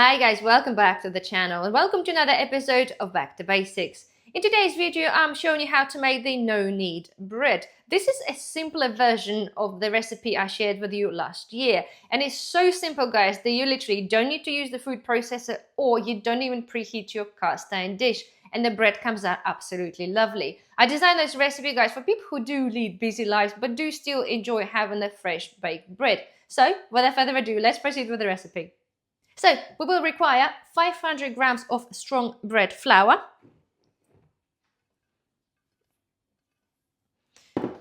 Hi guys, welcome back to the channel and welcome to another episode of Back to Basics. In today's video, I'm showing you how to make the no-knead bread. This is a simpler version of the recipe I shared with you last year. And it's so simple, guys, that you literally don't need to use the food processor or you don't even preheat your cast iron dish. And the bread comes out absolutely lovely. I designed this recipe, guys, for people who do lead busy lives but do still enjoy having the fresh baked bread. So, without further ado, let's proceed with the recipe. So, we will require 500 grams of strong bread flour.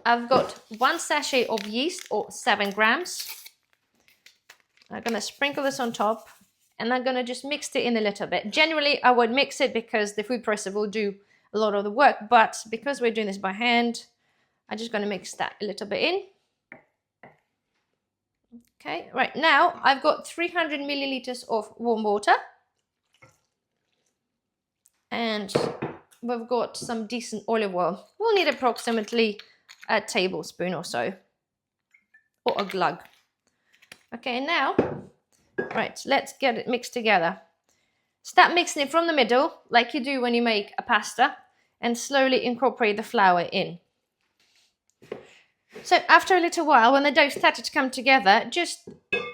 I've got 1 sachet of yeast, or 7 grams. I'm going to sprinkle this on top and I'm going to just mix it in a little bit. Generally, I would mix it because the food processor will do a lot of the work, but because we're doing this by hand, I'm just going to mix that a little bit in. Okay, right now I've got 300 milliliters of warm water. And we've got some decent olive oil. We'll need approximately a tablespoon or so, or a glug. Okay, now, right, let's get it mixed together. Start mixing it from the middle, like you do when you make a pasta, and slowly incorporate the flour in. So after a little while, when the dough started to come together, just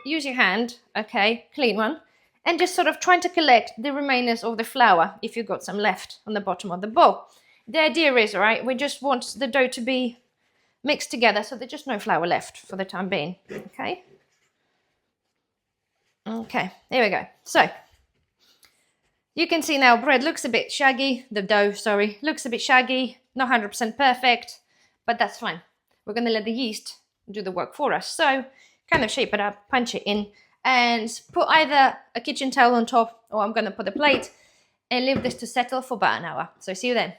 use your hand, okay, clean one, and just sort of trying to collect the remainers of the flour, if you've got some left on the bottom of the bowl. The idea is, all right, we just want the dough to be mixed together so there's just no flour left for the time being, okay? Okay, here we go. So, you can see now bread looks a bit shaggy, the dough, sorry, looks a bit shaggy, not 100% perfect, but that's fine. We're going to let the yeast do the work for us. So, kind of shape it up, punch it in, and put either a kitchen towel on top, or I'm going to put a plate, and leave this to settle for about an hour. So, see you then.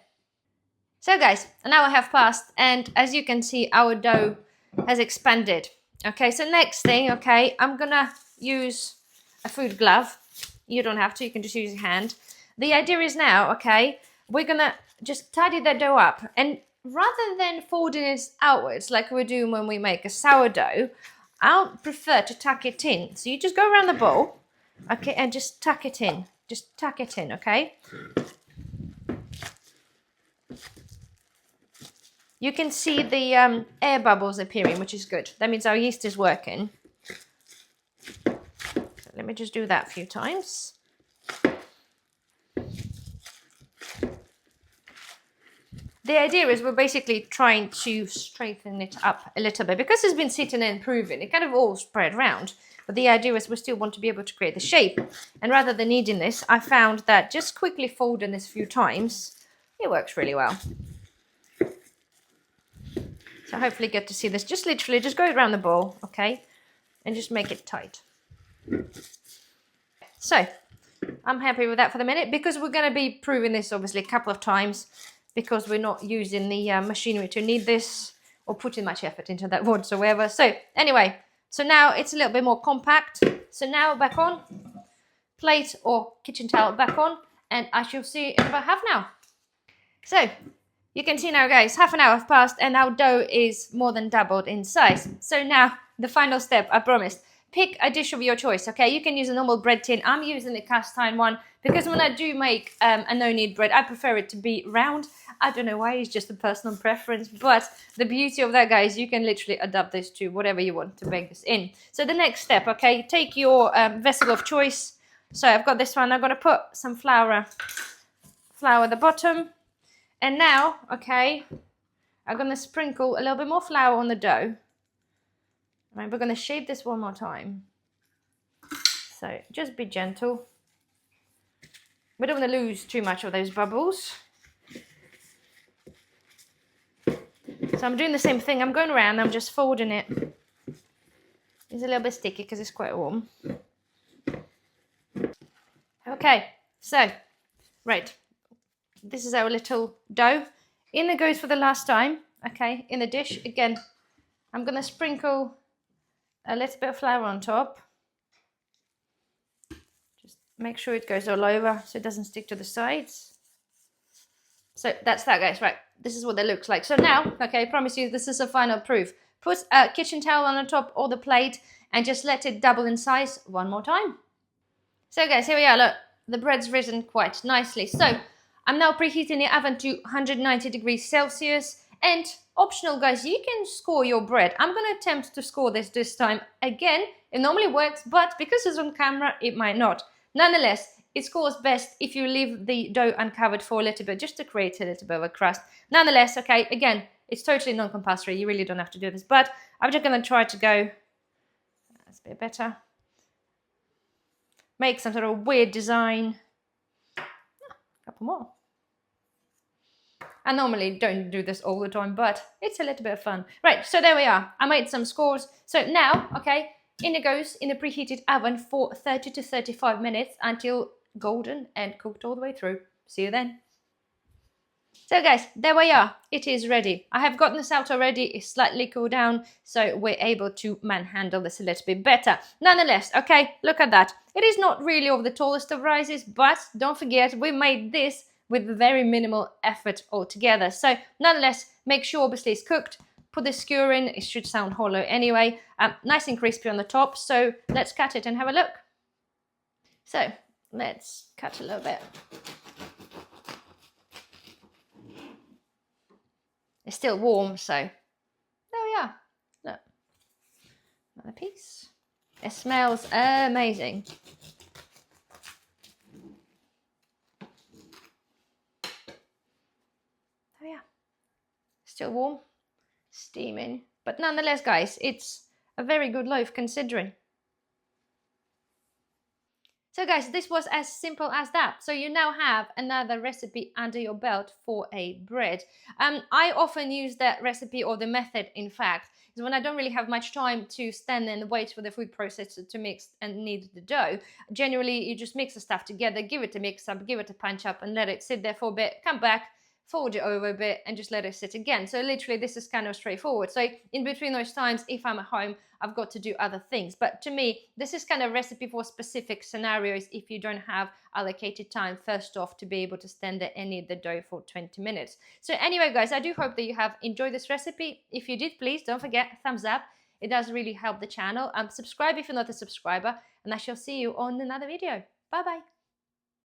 So guys, an hour have passed, and as you can see, our dough has expanded. Okay, so next thing, okay, I'm gonna use a food glove. You don't have to, you can just use your hand. The idea is now, okay, we're gonna just tidy that dough up, and rather than folding it outwards like we're doing when we make a sourdough, I'll prefer to tuck it in. So you just go around the bowl, okay, and just tuck it in. Just tuck it in, okay? You can see the air bubbles appearing, which is good. That means our yeast is working. So let me just do that a few times. The idea is we're basically trying to straighten it up a little bit. Because it's been sitting and improving, it kind of all spread around. But the idea is we still want to be able to create the shape. And rather than kneading this, I found that just quickly folding this a few times, it works really well. So hopefully you get to see this. Just literally, just go around the bowl, okay? And just make it tight. So, I'm happy with that for the minute, because we're going to be proving this obviously a couple of times, because we're not using the machinery to knead this, or putting much effort into that whatsoever. So, anyway, so now it's a little bit more compact. So now back on, plate or kitchen towel back on, and I shall see you in about half an hour. So, you can see now, guys, half an hour have passed and our dough is more than doubled in size. So now, the final step, I promised. Pick a dish of your choice, okay? You can use a normal bread tin. I'm using the cast iron one because when I do make a no-knead bread, I prefer it to be round. I don't know why, it's just a personal preference. But the beauty of that, guys, you can literally adapt this to whatever you want to bake this in. So the next step, okay? Take your vessel of choice. So I've got this one. I'm going to put some flour at the bottom. And now, okay, I'm going to sprinkle a little bit more flour on the dough. Right, we're going to shape this one more time. So just be gentle. We don't want to lose too much of those bubbles. So I'm doing the same thing. I'm going around, I'm just folding it. It's a little bit sticky because it's quite warm. Okay, so, right. This is our little dough. In it goes for the last time, okay, in the dish. Again, I'm going to sprinkle a little bit of flour on top. Just make sure it goes all over so it doesn't stick to the sides. So that's that, guys. Right, this is what that looks like. So now, okay, I promise you this is a final proof. Put a kitchen towel on the top or the plate and just let it double in size one more time. So guys, here we are, look, the bread's risen quite nicely. So I'm now preheating the oven to 190 degrees Celsius, and optional guys, you can score your bread. I'm going to attempt to score this time. Again, it normally works, but because it's on camera, it might not. Nonetheless, it scores best if you leave the dough uncovered for a little bit, just to create a little bit of a crust. Nonetheless, okay, again, it's totally non-compulsory. You really don't have to do this, but I'm just going to try to go, that's a bit better, make some sort of weird design. A couple more. I normally don't do this all the time, but it's a little bit of fun. Right, so there we are. I made some scores. So now, okay, in it goes in the preheated oven for 30 to 35 minutes until golden and cooked all the way through. See you then. So guys, there we are. It is ready. I have gotten this out already. It's slightly cooled down, so we're able to manhandle this a little bit better. Nonetheless, okay, look at that. It is not really of the tallest of rises, but don't forget, we made this with very minimal effort altogether. So nonetheless, make sure obviously it's cooked. Put the skewer in. It should sound hollow anyway. Nice and crispy on the top. So let's cut it and have a look. So let's cut a little bit. It's still warm, so there we are. Look, another piece. It smells amazing. There we are. Still warm, steaming, but nonetheless, guys, it's a very good loaf considering. So guys, this was as simple as that. So you now have another recipe under your belt for a bread. I often use that recipe, or the method in fact, is when I don't really have much time to stand and wait for the food processor to mix and knead the dough. Generally, you just mix the stuff together, give it a mix up, give it a punch up, and let it sit there for a bit, come back, fold it over a bit, and just let it sit again. So literally this is kind of straightforward. So in between those times, if I'm at home, I've got to do other things. But to me, this is kind of a recipe for specific scenarios if you don't have allocated time first off to be able to stand there and knead the dough for 20 minutes. So anyway, guys, I do hope that you have enjoyed this recipe. If you did, please don't forget, thumbs up. It does really help the channel. Subscribe if you're not a subscriber, and I shall see you on another video. Bye-bye.